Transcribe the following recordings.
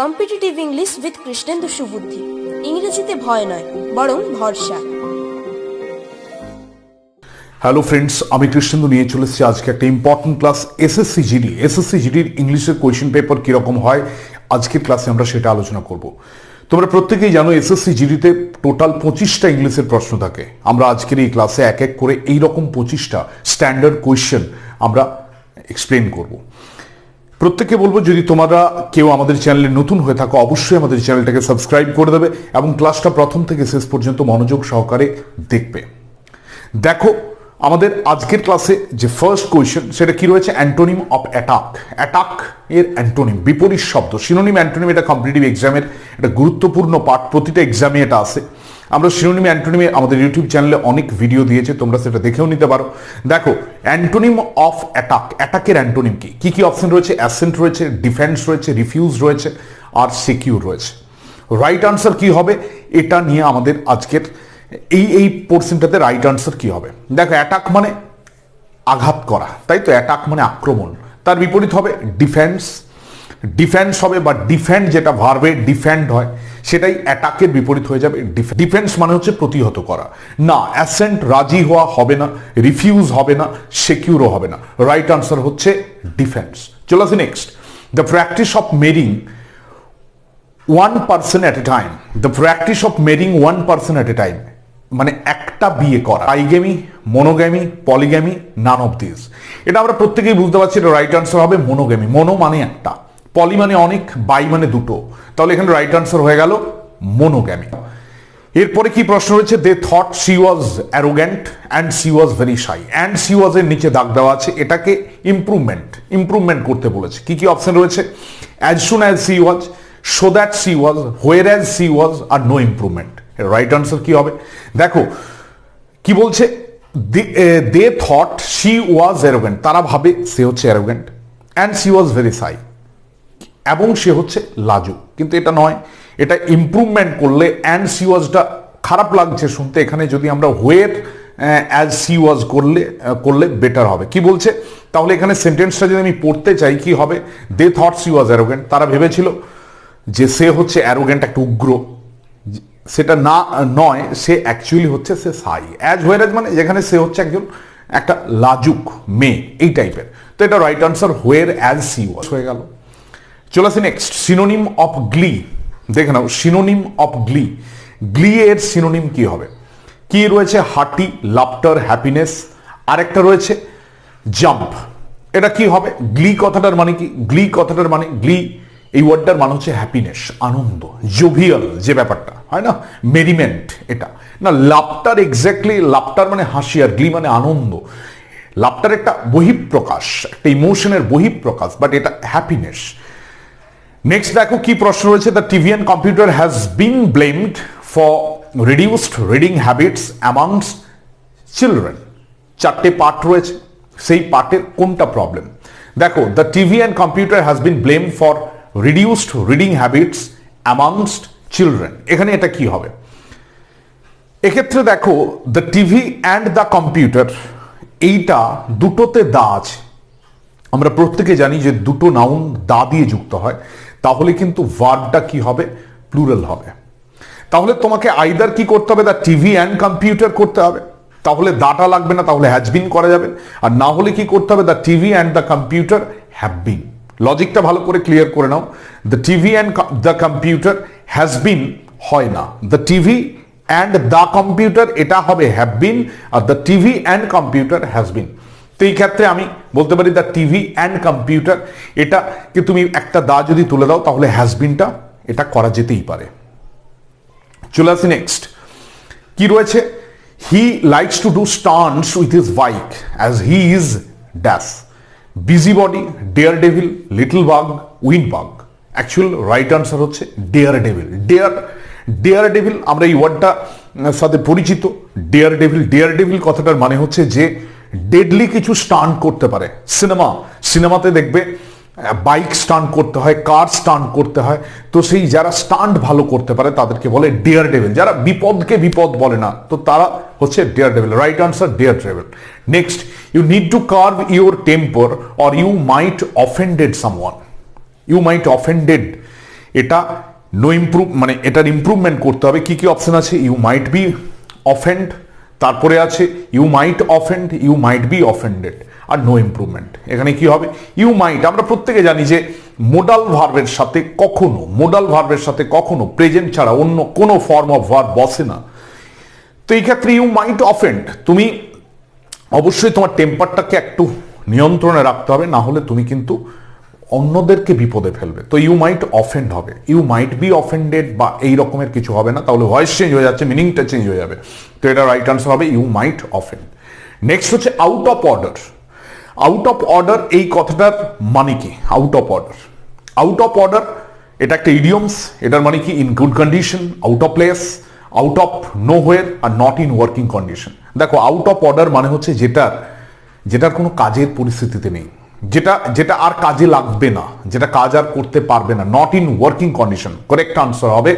Competitive English with Krishnendu Subuddhi. ইংরেজিতে ভয় নয়, বরং ভরসা। হ্যালো ফ্রেন্ডস, আমি কৃষ্ণেন্দু নিয়ে চলে এসেছি আজকে একটা ইম্পর্টেন্ট ক্লাস এসএসসি জিডির ইংলিশের কোয়েশ্চেন পেপার কিরকম হয় আজকের ক্লাসে আমরা সেটা আলোচনা করব। তোমরা প্রত্যেকেই জানো এসএসসি জিডিতে টোটাল 25টা ইংলিশের প্রশ্ন থাকে। আমরা আজকের এই ক্লাসে এক এক করে এইরকম 25টা স্ট্যান্ডার্ড কোয়েশ্চেন আমরা এক্সপ্লেন করব। প্রত্যেককে বলবো, যদি তোমরা কেউ আমাদের চ্যানেলে নতুন হয়ে থাকো অবশ্যই আমাদের চ্যানেলটাকে সাবস্ক্রাইব করে দেবে এবং ক্লাসটা প্রথম থেকে শেষ পর্যন্ত মনোযোগ সহকারে দেখবে। দেখো আমাদের আজকের ক্লাসে যে ফার্স্ট কোয়েশ্চেন সেটা কি রয়েছে, অ্যান্টোনিম অফ অ্যাটাক। অ্যাটাক এর অ্যান্টোনিম, বিপরীত শব্দ, সিনোনিম অ্যান্টোনিম। এটা কম্পিটিটিভ এক্সামের একটা গুরুত্বপূর্ণ পার্ট, প্রতিটা এক্সামে এটা আসে। আমরা সিনোনিম অ্যান্টোনিমে আমাদের ইউটিউব চ্যানেলে অনেক ভিডিও দিয়েছে, তোমরা সেটা দেখেও নিতে পারো। দেখো অ্যান্টোনিম অফ অ্যাটাক, অ্যাটাকের অ্যান্টোনিম কি কি অপশন রয়েছে, অ্যাসেন্ট রয়েছে, ডিফেন্স রয়েছে, রিফিউজ রয়েছে আর সিকিউর রয়েছে। রাইট আনসার কি হবে এটা নিয়ে আমাদের আজকের এই পোর্শনটাতে রাইট আনসার কি হবে। দেখো অ্যাটাক মানে আঘাত করা, তাই তো, অ্যাটাক মানে আক্রমণ। তার বিপরীত হবে ডিফেন্স। ডিফেন্স হবে বা ডিফেন্ড, যেটা ভার্বে ডিফেন্ড হয় সেটাই অ্যাটাকের বিপরীত হয়ে যাবে। ডিফেন্স মানে হচ্ছে প্রতিহত করা। না, অ্যাসেন্ট রাজি হওয়া হবে না, রিফিউজ হবে না, সিকিউরও হবে না। রাইট আনসার হচ্ছে ডিফেন্স। চলো আসি next. The practice of mooring one person at a time. The practice of marrying one person at a time মানে একটা বিয়ে করা। Bigamy, monogamy, polygamy, none of this. এটা আমরা প্রত্যেকেই বুঝতে পারছি, এটা রাইট আনসার হবে মনোগ্যামি। মনো মানে একটা, পলি মানে অনেক, বাই মানে দুটো, তাহলে এখানে রাইট আনসার হয়ে গেল মনোগ্যামি। এরপরে কি প্রশ্ন রয়েছে, they thought she was arrogant and she was very shy. And she was এর নিচে দাগ দেওয়া আছে, এটাকে ইমপ্রুভমেন্ট করতে বলেছে। কি কি অপশন রয়েছে, as soon as she was, so that she was, whereas she was, আর no improvement। রাইট আনসার কি হবে, দেখো কি বলছে, they thought she was arrogant, তারা ভাবে সে হচ্ছে arrogant, and she was very shy, এবং সে হচ্ছে লাজুক। কিন্তু এটা নয়, এটা ইমপ্রুভমেন্ট করলে and she wasটা খারাপ লাগছে শুনতে, এখানে যদি আমরা where as she was করলে বেটার হবে। কি বলছে তাহলে এখানে সেন্টেন্সটা যদি আমি পড়তে চাই কি হবে, they thought she was arrogant, তারা ভেবেছিল যে সে হচ্ছে অ্যারোগেন্ট, একটা উগ্র, সেটা না নয়, সে অ্যাকচুয়ালি হচ্ছে সে সাই। অ্যাজ হোয়ারেজ মানে যেখানে সে হচ্ছে একজন একটা লাজুক মেয়ে, এই টাইপের। তো এটা right answer where as she ওয়াজ হয়ে গেল। চলে আসি নেক্সট, সিনোনিম অফ গ্লি। দেখে নাও সিনোনিম অফ গ্লি। গ্লি এর সিনোনিম কি হবে, কি রয়েছে, হার্টি, লাফটার, হ্যাপিনেস, আরেকটা রয়েছে জাম্প। এটা কি হবে, গ্লি কথাটার মানে কি, গ্লি এই ওয়ার্ডটার মানে হচ্ছে হ্যাপিনেস, আনন্দ, জোভিয়াল যে ব্যাপারটা হয় না, মেরিমেন্ট। এটা না, লাফটার, এক্স্যাক্টলি লাফটার মানে হাসি, আর গ্লি মানে আনন্দ। লাফটার একটা বহিঃপ্রকাশ, একটা ইমোশনের বহিঃপ্রকাশ, বাট এটা হ্যাপিনেস। নেক্সট দেখো কি প্রশ্ন রয়েছে, the TV and computer has been blamed for reduced reading habits amongst children. চারটে পার্ট রয়েছে, সেই পার্টের কোনটা প্রবলেম। দেখো the TV and computer has been blamed for reduced reading habits amongst children. এখানে এটা কি হবে, এক্ষেত্রে দেখো the TV and the computer, এইটা দুটোতে দা আছে। আমরা প্রত্যেকে জানি যে দুটো নাউন দা দিয়ে যুক্ত হয়, তাহলে কিন্তু ভার্বটা কি হবে, প্লুরাল হবে। তাহলে তোমাকে আইদার কি করতে হবে, দ্য টিভি অ্যান্ড কম্পিউটার করতে হবে, তাহলে দাটা লাগবে না, তাহলে হ্যাজ বিন করা যাবে। আর না হলে কি করতে হবে, the TV and the computer have been. লজিকটা ভালো করে ক্লিয়ার করে নাও, the TV and the computer has been হয় না, the TV and the computer এটা হবে হ্যাভ বিন, আর the TV and computer has been. তো এই ক্ষেত্রে আমি বলতে পারি দ্য টিভি অ্যান্ড কম্পিউটার, এটাকে তুমি একটা দা যদি তুলে দাও তাহলে হ্যাজ বিনটা এটা করা যেতেই পারে। চলে আসি নেক্সট, কি রয়েছে, he likes to do stunts with his bike as he is dash. Busybody, daredevil, little bug, windbag. Actual right answer হচ্ছে ডেয়ার ডেভিল। ডেয়ার ডেভিল আমরা এই ওয়ার্ডটা সাথে পরিচিত। ডেয়ার ডেভিল কথাটার মানে হচ্ছে যে ডেডলি কিছু স্টান্ট করতে পারে। সিনেমাতে দেখবে বাইক স্টান্ট করতে হয়, কার স্টান্ট করতে হয়, তো সেই যারা স্টান্ট ভালো করতে পারে তাদেরকে বলে ডেয়ার ডেভিল। যারা বিপদকে বিপদ বলে না, তো তারা হচ্ছে daredevil. Right answer daredevil. Next, you need to curb your temper or you might offended someone. You might offended, এটা নো ইমপ্রুভ মানে এটার ইমপ্রুভমেন্ট করতে হবে। কি কি অপশন আছে? ইউ মাইট বি অফেন্ড, তারপরে আছে you might offend, you might be offended, আর নো ইমপ্রুভমেন্ট। এখানে কি হবে? ইউ মাইট, আমরা প্রত্যেকে জানি যে মোডাল ভার্বের সাথে কখনো প্রেজেন্ট ছাড়া অন্য কোনো ফর্ম অফ ভার্ব বসে না। তো এই ক্ষেত্রে ইউ মাইট অফেন্ড, তুমি অবশ্যই তোমার টেম্পারটাকে একটু নিয়ন্ত্রণে রাখতে হবে, না হলে তুমি কিন্তু অন্যদেরকে বিপদে ফেলবে। তো ইউ মাইট অফেন্ড হবে, ইউ মাইট বি অফেন্ডেড বা এই রকমের কিছু হবে না, তাহলে ভয়েস চেঞ্জ হয়ে যাচ্ছে, মিনিংটা চেঞ্জ হয়ে যাবে। তো এটা রাইট আনসার হবে ইউ মাইট অফেন্ড। নেক্সট হচ্ছে out of order. Out of order এই কথাটার মানে কি? আউট অফ অর্ডার এটা একটা ইডিয়মস। এটার মানে কি? In good condition, out of place, out of nowhere, আর নট ইন ওয়ার্কিং কন্ডিশন। দেখো, আউট অফ অর্ডার মানে হচ্ছে যেটার কোনো কাজের পরিস্থিতিতে নেই, যেটা আর কাজে লাগবে না, যেটা কাজ আর করতে পারবে না। Not in working condition, correct answer হবে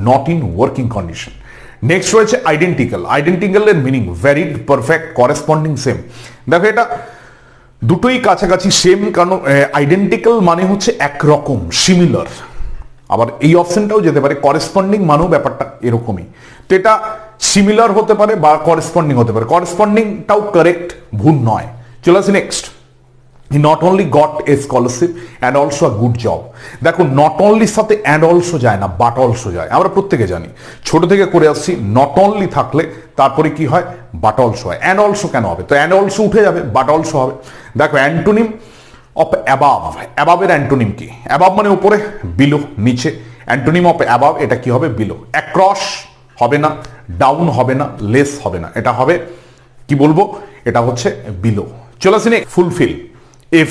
not in working condition. Next রয়েছে আইডেন্টিক্যাল। আইডেন্টিক্যালের meaning varied, perfect, corresponding, same. দেখো, এটা দুটোই কাছাকাছি, সেম, কারণ আইডেন্টিক্যাল মানে হচ্ছে একরকম, সিমিলার। আবার এই অপশনটাও যেতে পারে করেসপন্ডিং মানেও ব্যাপারটা এরকমই। তো এটা সিমিলার হতে পারে বা করেসপন্ডিং হতে পারে। করেসপন্ডিংটাও কারেক্ট, ভুল নয়। চলে আসি next. He not only got a scholarship and also a good job. দেখো, নট অনলির সাথে অ্যান্ড অলসো যায় না, বাট অলসো যায়। আমরা প্রত্যেকে জানি, ছোট থেকে করে আসছি, নট অনলি থাকলে তারপরে কি হয়? বাট অলসো হয়। অ্যান্ড অলসো কেন হবে? তো অ্যান্ড অলসো উঠে যাবে, বাট অলসো হবে। দেখো, অ্যান্টোনিম অফ অ্যাবাভ। অ্যাবাভের অ্যান্টোনিম কি? অ্যাবাভ মানে উপরে, বিলো নিচে। অ্যান্টোনিম অফ অ্যাবাভ এটা কি হবে? বিলো। অ্যাক্রস হবে না, ডাউন হবে না, লেস হবে না, এটা হবে কি বলবো? এটা হচ্ছে বিলো। চলে আসি fulfil.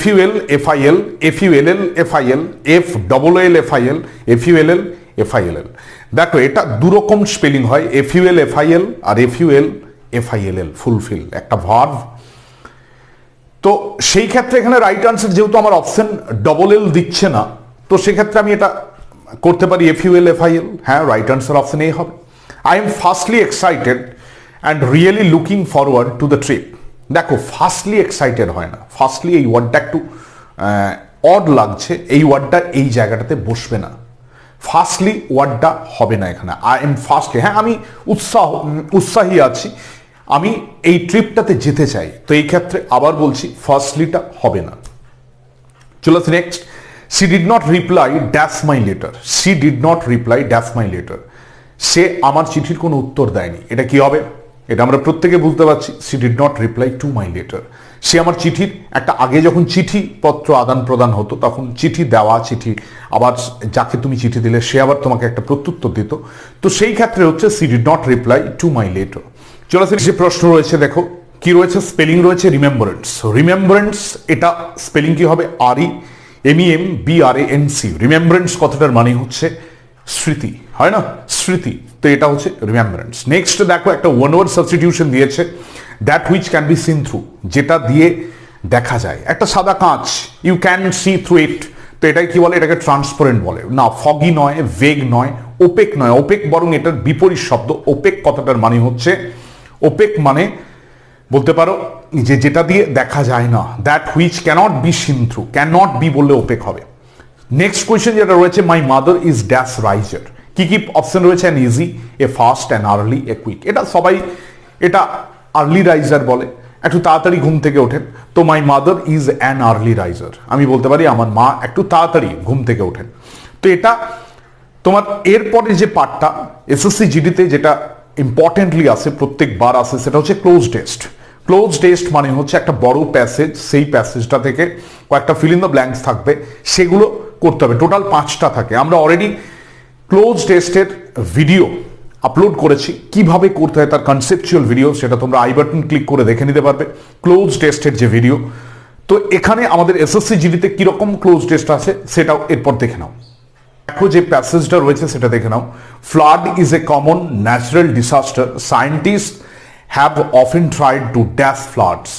FUL FIL, FULL FIL, FLL FIL, FULL FILL। দেখো, এটা দুরকম স্পেলিং হয়, FUL FIL আর FUL FILL, ফুলফিল একটা ভার্ব। তো সেই ক্ষেত্রে এখানে রাইট আনসার, যেহেতু আমার অপশন LL দিচ্ছে না, তো সেক্ষেত্রে আমি এটা করতে পারি FUL FIL। হ্যাঁ, রাইট আনসার অপশন এ হবে। I am firstly excited and really looking forward to the trip. দেখো, ফার্স্টলি এক্সাইটেড হয় না, ফার্স্টলি এই ওয়ার্ডটা একটু অড লাগছে, এই ওয়ার্ডটা এই জায়গাটাতে বসবে না, ফার্স্টলি ওয়ার্ডটা হবে না এখানে। আই এম ফার্স্টলি, হ্যাঁ আমি উৎসাহী আছি, আমি এই ট্রিপটাতে যেতে চাই, তো এই ক্ষেত্রে আবার বলছি ফার্স্টলিটা হবে না। চলো next. She did not reply dash my letter. She did not reply dash my letter, সে আমার চিঠির কোনো উত্তর দেয়নি। এটা কি হবে? এটা আমরা প্রত্যেকে বুঝতে পারছি, she did not reply to my letter. সে আমার চিঠির একটা, আগে যখন চিঠিপত্র আদান প্রদান হতো তখন চিঠি দেওয়া, চিঠি আবার যাকে তুমি চিঠি দিলে সে আবার তোমাকে একটা প্রত্যুত্তর দিত, তো সেই ক্ষেত্রে হচ্ছে C did not reply to my letter. চলো, যে প্রশ্ন রয়েছে দেখো কি রয়েছে, স্পেলিং রয়েছে রিমেম্বারেন্স। রিমেম্বারেন্স এটা স্পেলিং কি হবে? REMEMBRANC। রিমেম্বারেন্স কথাটার মানে হচ্ছে স্মৃতি, হয় না? স্মৃতি। তো এটা হচ্ছে রিমেম্বারেন্স। নেক্সট দেখো, একটা ওয়ান ওয়ার্ড সাবস্টিটিউশন দিয়েছে, that which can be seen through, যেটা দিয়ে দেখা যায়। একটা সাদা কাঁচ, you can see through it, তো এটাই কি বলে? এটাকে ট্রান্সপারেন্ট বলে না। ফগি নয়, ভেগ নয়, ওপেক নয়। ওপেক বরং এটার বিপরীত শব্দ। ওপেক কথাটার মানে হচ্ছে, ওপেক মানে বলতে পারো যে যেটা দিয়ে দেখা যায় না। That which cannot be seen through, cannot be বললে ওপেক হবে। নেক্সট কোয়েশ্চেন যেটা রয়েছে, my mother is dash riser. কি কি অপশন রয়েছে? An easy, a fast, an early, a quick. এটা সবাই এটা আর্লি রাইজার বলে, একটু তাড়াতাড়ি ঘুম থেকে ওঠেন। তো মাই mother is an early raiser, আমি বলতে পারি আমার মা একটু তাড়াতাড়ি ঘুম থেকে ওঠেন। তো এটা তোমার এরপরে যে পার্টটা এসএসসি জিডিতে যেটা ইম্পর্টেন্টলি আসে, প্রত্যেকবার আসে, সেটা হচ্ছে ক্লোজ টেস্ট। ক্লোজ টেস্ট মানে হচ্ছে একটা বড় প্যাসেজ, সেই প্যাসেজটা থেকে কয়েকটা ফিল ইন দ্য ব্ল্যাঙ্কস থাকবে, সেগুলো করতে হবে। টোটাল 5টা থাকে। আমরা অলরেডি ক্লোজ টেস্টের ভিডিও আপলোড করেছি, কিভাবে করতে হয় তার কনসেপচুয়াল ভিডিও, সেটা তোমরা আই বাটন ক্লিক করে দেখে নিতে পারবে, ক্লোজ টেস্টের যে ভিডিও। তো এখানে আমাদের এসএসসি জিডিতে কিরকম ক্লোজ টেস্ট আছে সেটাও এরপর দেখে নাও। দেখো যে প্যাসেজটা রয়েছে সেটা দেখে নাও। Flood is a common natural disaster, scientist have often tried to dash floods.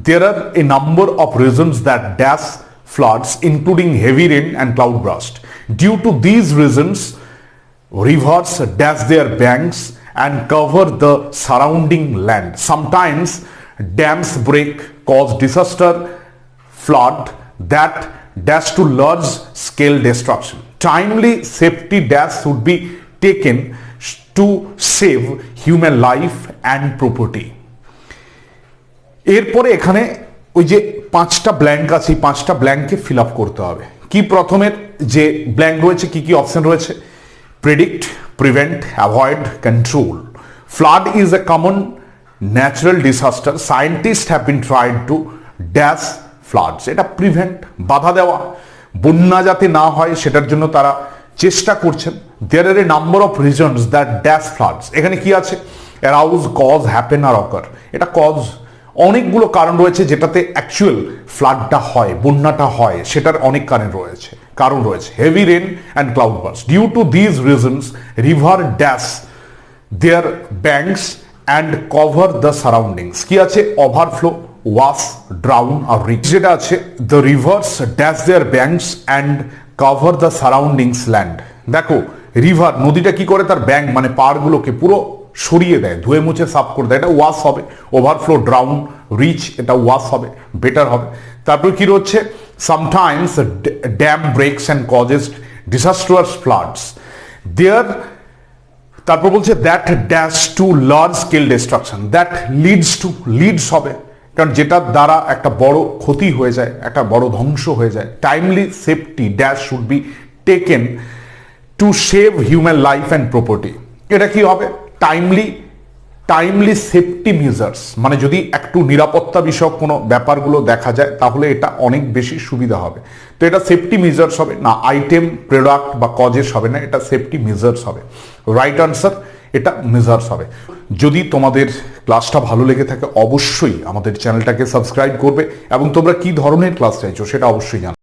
There are a number of reasons that dash floods, including heavy rain and cloud burst. Due to these reasons, rivers dash their banks and cover the surrounding land. Sometimes dams break, cause disaster, flood that dash to large scale destruction. Timely safety dash should be taken to save human life and property. এরপরে এখানে ওই যে 5টা blank আছে, এই 5টা ব্ল্যাঙ্ককে fill up করতে হবে। কি প্রথমের যে ব্ল্যাঙ্ক রয়েছে, কি কি অপশন রয়েছে? Predict, prevent, avoid, control. Flood is a common natural disaster, scientist have been tried to dash floods. এটা প্রিভেন্ট, বাধা দেওয়া, বন্যা যাতে না হয় সেটার জন্য তারা চেষ্টা করছেন। There are a number of reasons that dash floods. এখানে কি আছে? অ্যারাউজ, কজ, হ্যাপেন আর অকার। এটা কজ, অনেকগুলো কারণ রয়েছে যেটাতে অ্যাকচুয়াল ফ্লাডটা হয়, বন্যাটা হয়, সেটার অনেক কারণ রয়েছে। Heavy rain and cloudburst. Due to these reasons river dash their banks and cover the surroundings. কি আছে? ওভারফ্লো, ওয়াশ, ড্রাউন আর রিচ। যেটা আছে the rivers dash their banks and cover the surroundings land. দেখো river, নদীটা কি করে? তার ব্যাঙ্ক মানে পাড়গুলোকে পুরো সরিয়ে দেয়, ধুয়ে মুছে সাফ করে দেয়। এটা ওয়াশ হবে। ওভারফ্লো, ড্রাউন, রিচ, এটা ওয়াশ হবে, বেটার হবে। তারপর কি রয়েছে? Sometimes dam breaks and causes disastrous floods there. তারপর বলছে that dash to large scale destruction. That leads হবে, কারণ যেটার দ্বারা একটা বড় ক্ষতি হয়ে যায়, একটা বড় ধ্বংস হয়ে যায়। Timely safety dash should be taken to save human life and property. এটা কি হবে? টাইমলি সেফটি মেজার্স, মানে যদি একটু নিরাপত্তা বিষয়ক কোনো ব্যাপারগুলো দেখা যায় তাহলে এটা অনেক বেশি সুবিধা হবে। তো এটা সেফটি মেজার্স হবে না, আইটেম, প্রোডাক্ট বা কজেস হবে না, এটা সেফটি মেজার্স হবে। রাইট আনসার, এটা মেজার্স হবে। যদি তোমাদের ক্লাসটা ভালো লেগে থাকে অবশ্যই আমাদের চ্যানেলটাকে সাবস্ক্রাইব করবে এবং তোমরা কি ধরনের ক্লাস চাইছো সেটা অবশ্যই জানাবে।